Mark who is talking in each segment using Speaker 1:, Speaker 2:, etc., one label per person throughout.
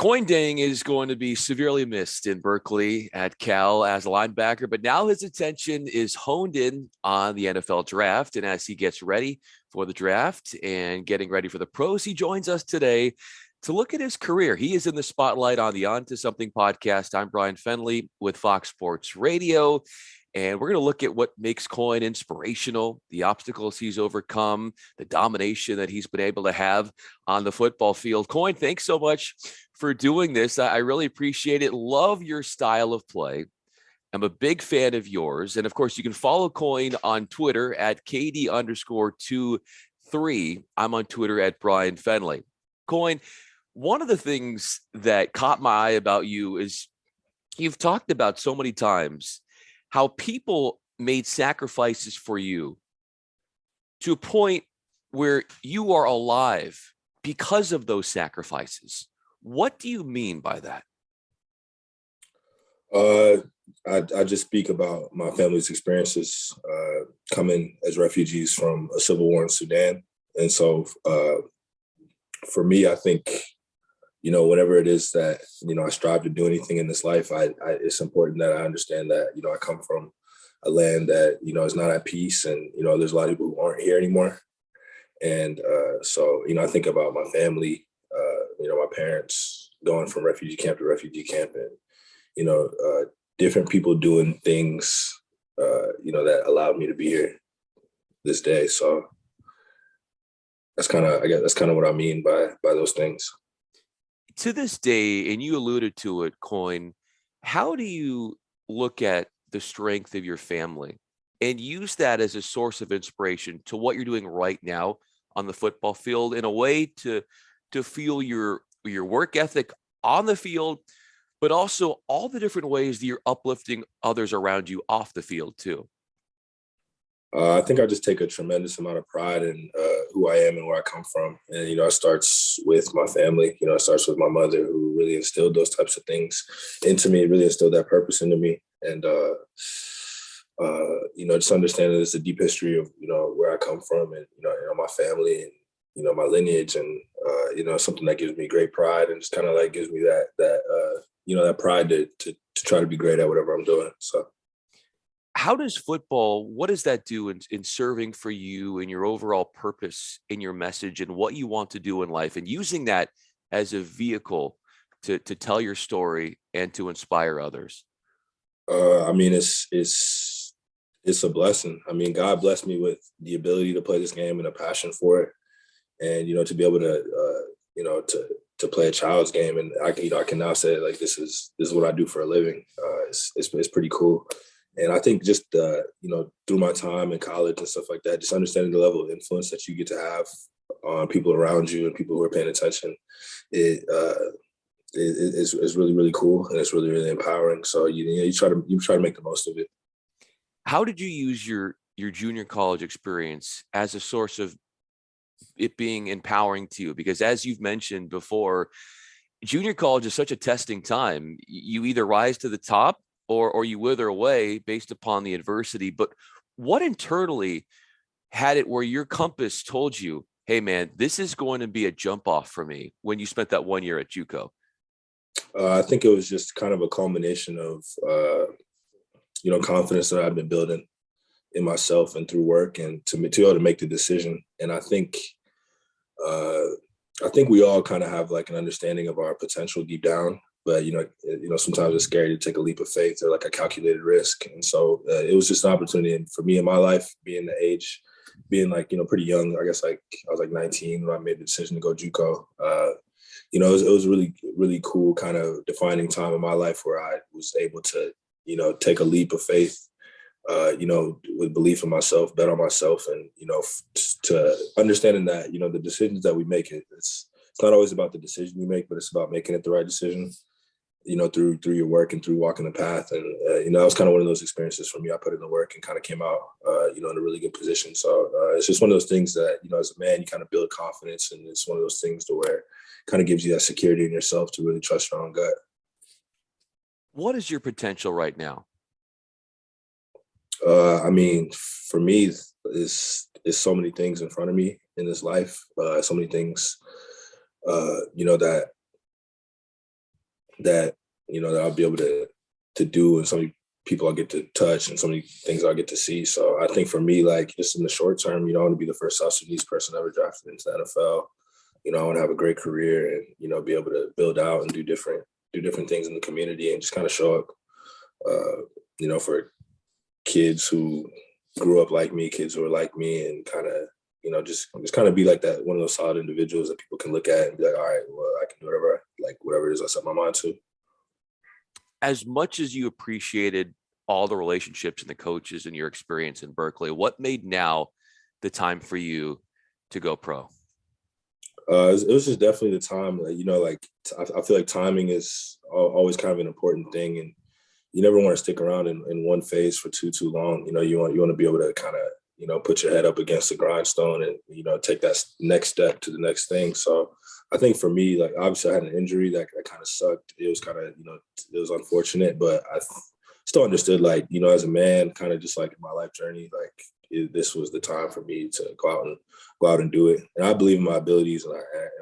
Speaker 1: Kuony Deng is going to be severely missed in Berkeley at Cal as a linebacker, but now his attention is honed in on the NFL draft. And as he gets ready for the draft and getting ready for the pros, he joins us today to look at his career. He is in the spotlight on the On to Something podcast. I'm Bryan Fenley with Fox Sports Radio. And we're going to look at what makes Kuony inspirational, the obstacles he's overcome, the domination that he's been able to have on the football field. Kuony, thanks so much for doing this. I really appreciate it. Love your style of play. I'm a big fan of yours. And of course, you can follow Kuony on Twitter at KD_23. I'm on Twitter at Bryan Fenley. Kuony, one of the things that caught my eye about you is you've talked about so many times how people made sacrifices for you to a point where you are alive because of those sacrifices. What do you mean by that?
Speaker 2: I just speak about my family's experiences coming as refugees from a civil war in Sudan. And so for me, I think, whatever it is that, I strive to do anything in this life, it's important that I understand that, I come from a land that, is not at peace. And, there's a lot of people who aren't here anymore. And so, I think about my family, my parents going from refugee camp to refugee camp and, different people doing things, that allowed me to be here this day. So that's kind of what I mean by those things.
Speaker 1: To this day, and you alluded to it, Kuony, how do you look at the strength of your family and use that as a source of inspiration to what you're doing right now on the football field in a way to feel your work ethic on the field, but also all the different ways that you're uplifting others around you off the field too?
Speaker 2: I think I just take a tremendous amount of pride in who I am and where I come from. And, it starts with my family. It starts with my mother, who really instilled those types of things into me, really instilled that purpose into me. And, just understanding there's a deep history of, where I come from and, my family and, my lineage and, something that gives me great pride and just kind of like gives me that pride to try to be great at whatever I'm doing. So.
Speaker 1: How does football, what does that do in serving for you and your overall purpose in your message and what you want to do in life and using that as a vehicle to tell your story and to inspire others?
Speaker 2: It's a blessing. God blessed me with the ability to play this game and a passion for it. And, to be able to, to play a child's game. And I can now say like, this is what I do for a living. It's pretty cool. And I think just, through my time in college and stuff like that, just understanding the level of influence that you get to have on people around you and people who are paying attention, it's really, really cool. And it's really, really empowering. So, you try to make the most of it.
Speaker 1: How did you use your junior college experience as a source of it being empowering to you? Because as you've mentioned before, junior college is such a testing time. You either rise to the top or you wither away based upon the adversity. But what internally had it where your compass told you, hey, man, this is going to be a jump off for me when you spent that 1 year at JUCO?
Speaker 2: I think it was just kind of a culmination of, confidence that I've been building in myself and through work and to be able to make the decision. And I think we all kind of have like an understanding of our potential deep down. But, sometimes it's scary to take a leap of faith or like a calculated risk. And so it was just an opportunity. And for me in my life, being pretty young, I guess like I was like 19 when I made the decision to go JUCO. It was really, really cool kind of defining time in my life where I was able to, take a leap of faith, with belief in myself, bet on myself and, to understanding that, the decisions that we make, it's not always about the decision you make, but it's about making it the right decision. Through your work and through walking the path. And, that was kind of one of those experiences for me. I put in the work and kind of came out, in a really good position. So it's just one of those things that, as a man, you kind of build confidence. And it's one of those things to where it kind of gives you that security in yourself to really trust your own gut.
Speaker 1: What is your potential right now?
Speaker 2: For me, it's so many things in front of me in this life. So many things, that that, that I'll be able to do, and so many people I'll get to touch, and so many things I'll get to see. So I think for me, like just in the short term, I want to be the first South Sudanese person ever drafted into the NFL. I want to have a great career and, be able to build out and do different things in the community and just kind of show up, for kids who grew up like me, kids who are like me, and kind of, just kind of be like that, one of those solid individuals that people can look at and be like, all right, well, I can do whatever it is I set my mind to.
Speaker 1: As much as you appreciated all the relationships and the coaches and your experience in Berkeley, what made now the time for you to go pro?
Speaker 2: It was just definitely the time. I feel like timing is always kind of an important thing, and you never want to stick around in one phase for too long. You want to be able to kind of put your head up against the grindstone and take that next step to the next thing. So I think for me, like obviously I had an injury that kind of sucked. It was kind of it was unfortunate, but I still understood, like as a man, kind of just like in my life journey, like this was the time for me to go out and do it. And I believe in my abilities, and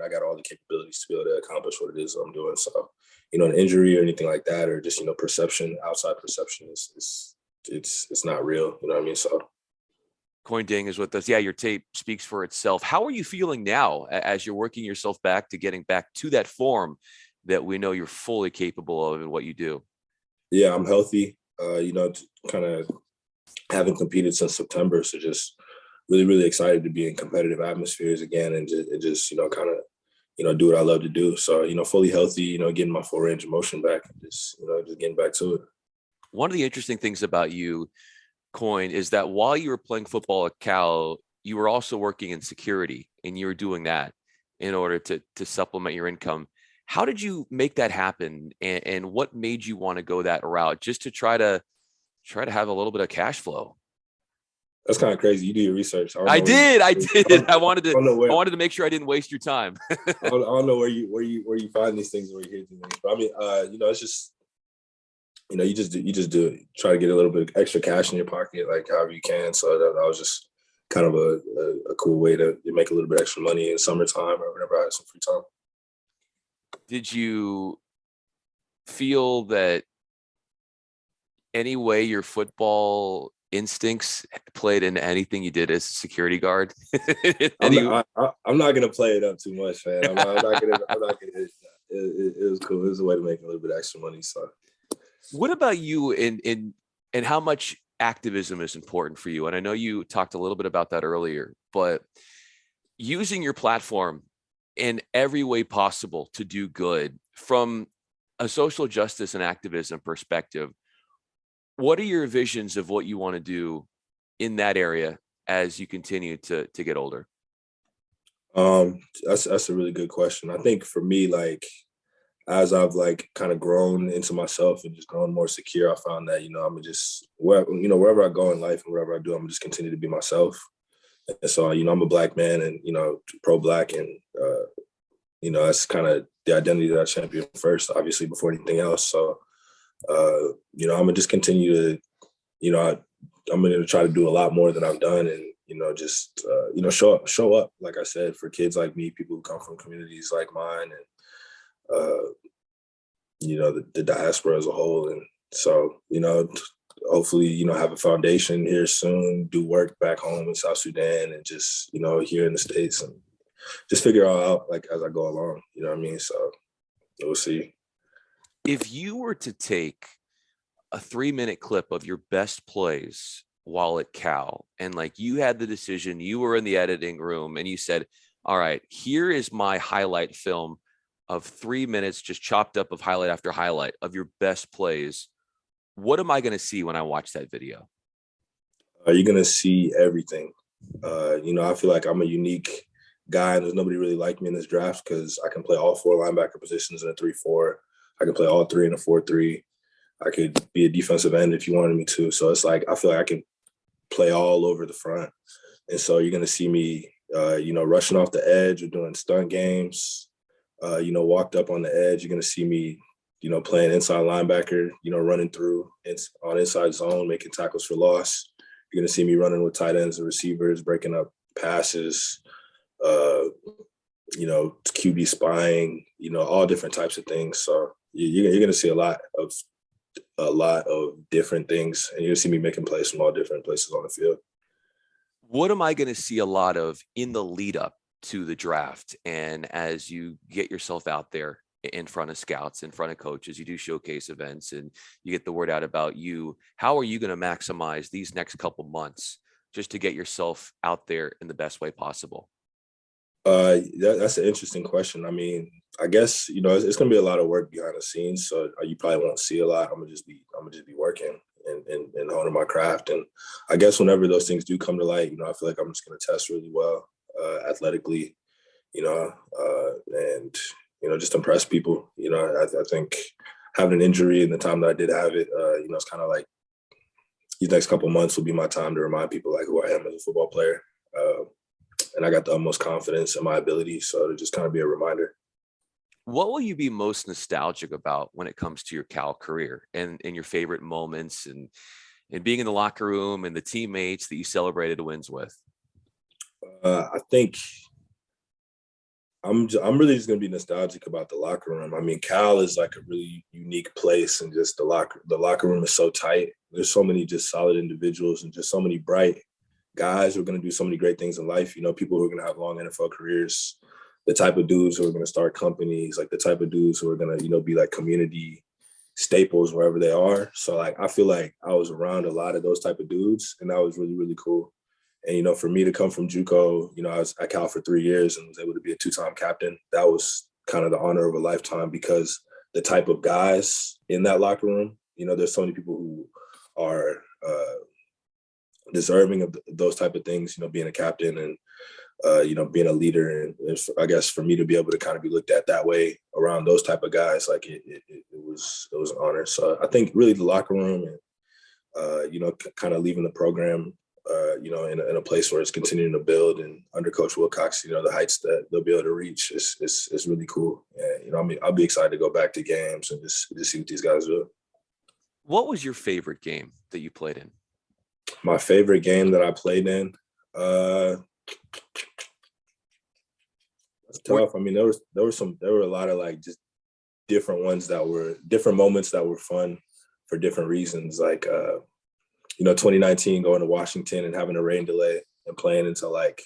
Speaker 2: I got all the capabilities to be able to accomplish what it is I'm doing. So, an injury or anything like that, or just, outside perception it's not real. You know what I mean? So
Speaker 1: Kuony Deng is with us. Yeah, your tape speaks for itself. How are you feeling now as you're working yourself back to getting back to that form that we know you're fully capable of in what you do?
Speaker 2: Yeah, I'm healthy. Kind of haven't competed since September, so just really, really excited to be in competitive atmospheres again, and just kind of do what I love to do. So fully healthy, getting my full range of motion back, and just getting back to it.
Speaker 1: One of the interesting things about you, Coin, is that while you were playing football at Cal, you were also working in security, and you were doing that in order to supplement your income. How did you make that happen, and what made you want to go that route, just to try to have a little bit of cash flow?
Speaker 2: That's kind of crazy. You do your research.
Speaker 1: I did. I wanted to make sure I didn't waste your time.
Speaker 2: I don't know where you find these things, where you hear these things. But I mean, it's just, you just do it. Try to get a little bit of extra cash in your pocket, like however you can. So that was just kind of a cool way to make a little bit extra money in summertime or whenever I had some free time.
Speaker 1: Did you feel that any way your football instincts played into anything you did as a security guard?
Speaker 2: I'm not gonna play it up too much, man. I'm not gonna. It was cool. It was a way to make a little bit of extra money. So,
Speaker 1: what about you and how much activism is important for you? And I know you talked a little bit about that earlier, but using your platform in every way possible to do good from a social justice and activism perspective, what are your visions of what you want to do in that area as you continue to get older?
Speaker 2: That's a really good question. I think for me, like, as I've like kind of grown into myself and just grown more secure, I found that, I'm just wherever I go in life and wherever I do, I'm just continue to be myself. And so, I'm a Black man and, pro-Black, and, that's kind of the identity that I champion first, obviously, before anything else. So, I'm gonna just continue to, I'm gonna try to do a lot more than I've done, and just show up, like I said, for kids like me, people who come from communities like mine, and the diaspora as a whole. And so, hopefully, have a foundation here soon, do work back home in South Sudan, and just here in the States, and just figure it all out like as I go along. You know what I mean? So we'll see.
Speaker 1: If you were to take a 3-minute clip of your best plays while at Cal, and like you had the decision, you were in the editing room and you said, all right, here is my highlight film of 3 minutes, just chopped up of highlight after highlight of your best plays. What am I going to see when I watch that video?
Speaker 2: You're going to see everything. I feel like I'm a unique guy, and there's nobody really like me in this draft because I can play all 4 linebacker positions in a 3-4. I can play all 3 in a 4-3. I could be a defensive end if you wanted me to. So it's like I feel like I can play all over the front. And so you're going to see me, rushing off the edge or doing stunt games, walked up on the edge. You're going to see me, playing inside linebacker, running through on inside zone, making tackles for loss. You're going to see me running with tight ends and receivers, breaking up passes, QB spying, all different types of things. So you're going to see a lot of different things, and you'll see me making plays from all different places on the field.
Speaker 1: What am I going to see a lot of in the lead up to the draft? And as you get yourself out there in front of scouts, in front of coaches, you do showcase events and you get the word out about you. How are you going to maximize these next couple months just to get yourself out there in the best way possible?
Speaker 2: That's an interesting question. I mean, I guess, it's going to be a lot of work behind the scenes. So you probably won't see a lot. I'm gonna just be working and honing my craft. And I guess whenever those things do come to light, I feel like I'm just going to test really well, athletically, and, just impress people. I think having an injury in the time that I did have it, it's kind of like these next couple of months will be my time to remind people like who I am as a football player. And I got the utmost confidence in my ability. So to just kind of be a reminder.
Speaker 1: What will you be most nostalgic about when it comes to your Cal career and your favorite moments and being in the locker room and the teammates that you celebrated wins with?
Speaker 2: I think I'm really just gonna be nostalgic about the locker room. I mean, Cal is like a really unique place, and just the locker room is so tight. There's so many just solid individuals and just so many bright guys who are going to do so many great things in life. People who are going to have long NFL careers, the type of dudes who are going to start companies, like the type of dudes who are going to, be like community staples wherever they are. So like, I feel like I was around a lot of those type of dudes, and that was really, really cool. And, for me to come from JUCO, I was at Cal for 3 years and was able to be a 2-time captain. That was kind of the honor of a lifetime, because the type of guys in that locker room, there's so many people who are, deserving of those type of things, being a captain and, being a leader. And I guess for me to be able to kind of be looked at that way around those type of guys, like it was an honor. So I think really the locker room and, kind of leaving the program, in a place where it's continuing to build, and under Coach Wilcox, the heights that they'll be able to reach is really cool. And, I'll be excited to go back to games and just see what these guys do.
Speaker 1: What was your favorite game that you played in?
Speaker 2: My favorite game that I played in, that's tough. I mean, there were a lot of like just different ones that were different moments that were fun for different reasons. Like, 2019 going to Washington and having a rain delay and playing until like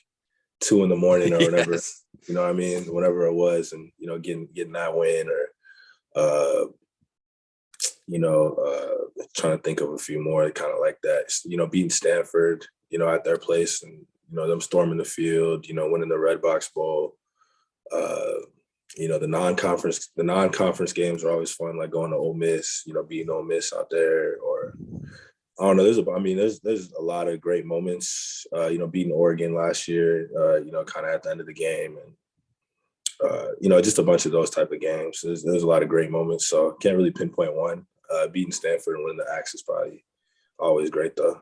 Speaker 2: 2 a.m. or whatever,
Speaker 1: Yes.
Speaker 2: whatever it was, and, getting that win, or, trying to think of a few more kind of like that, beating Stanford, at their place, and, them storming the field, winning the Red Box Bowl. The non-conference games are always fun, like going to Ole Miss, beating Ole Miss out there, or I don't know. There's a lot of great moments, beating Oregon last year, kind of at the end of the game, and, just a bunch of those type of games. There's a lot of great moments, so can't really pinpoint one. Beating Stanford and winning the Axe is probably always great, though.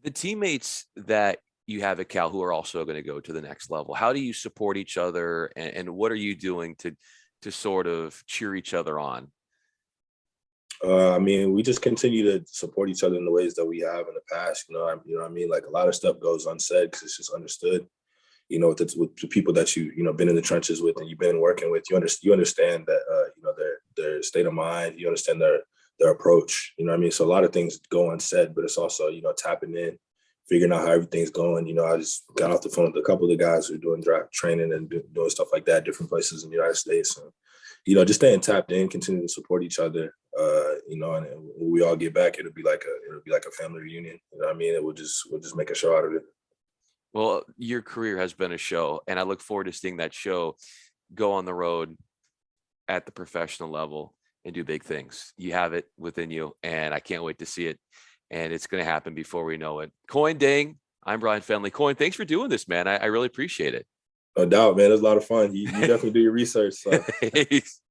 Speaker 1: The teammates that you have at Cal who are also going to go to the next level, how do you support each other, and what are you doing to sort of cheer each other on?
Speaker 2: We just continue to support each other in the ways that we have in the past. Like a lot of stuff goes unsaid because it's just understood. With the people that been in the trenches with and you've been working with, you understand that their state of mind. You understand their approach. So a lot of things go unsaid, but it's also tapping in, figuring out how everything's going. I just got off the phone with a couple of the guys who are doing draft training and doing stuff like that, different places in the United States. And, just staying tapped in, continue to support each other. And when we all get back, it'll be like a family reunion. We'll just make a show out of it.
Speaker 1: Well, your career has been a show, and I look forward to seeing that show go on the road at the professional level and do big things. You have it within you, and I can't wait to see it. And it's going to happen before we know it. Kuony Deng, I'm Bryan Fenley. Kuony, thanks for doing this, man. I really appreciate it.
Speaker 2: No doubt, man. It was a lot of fun. You definitely do your research. So.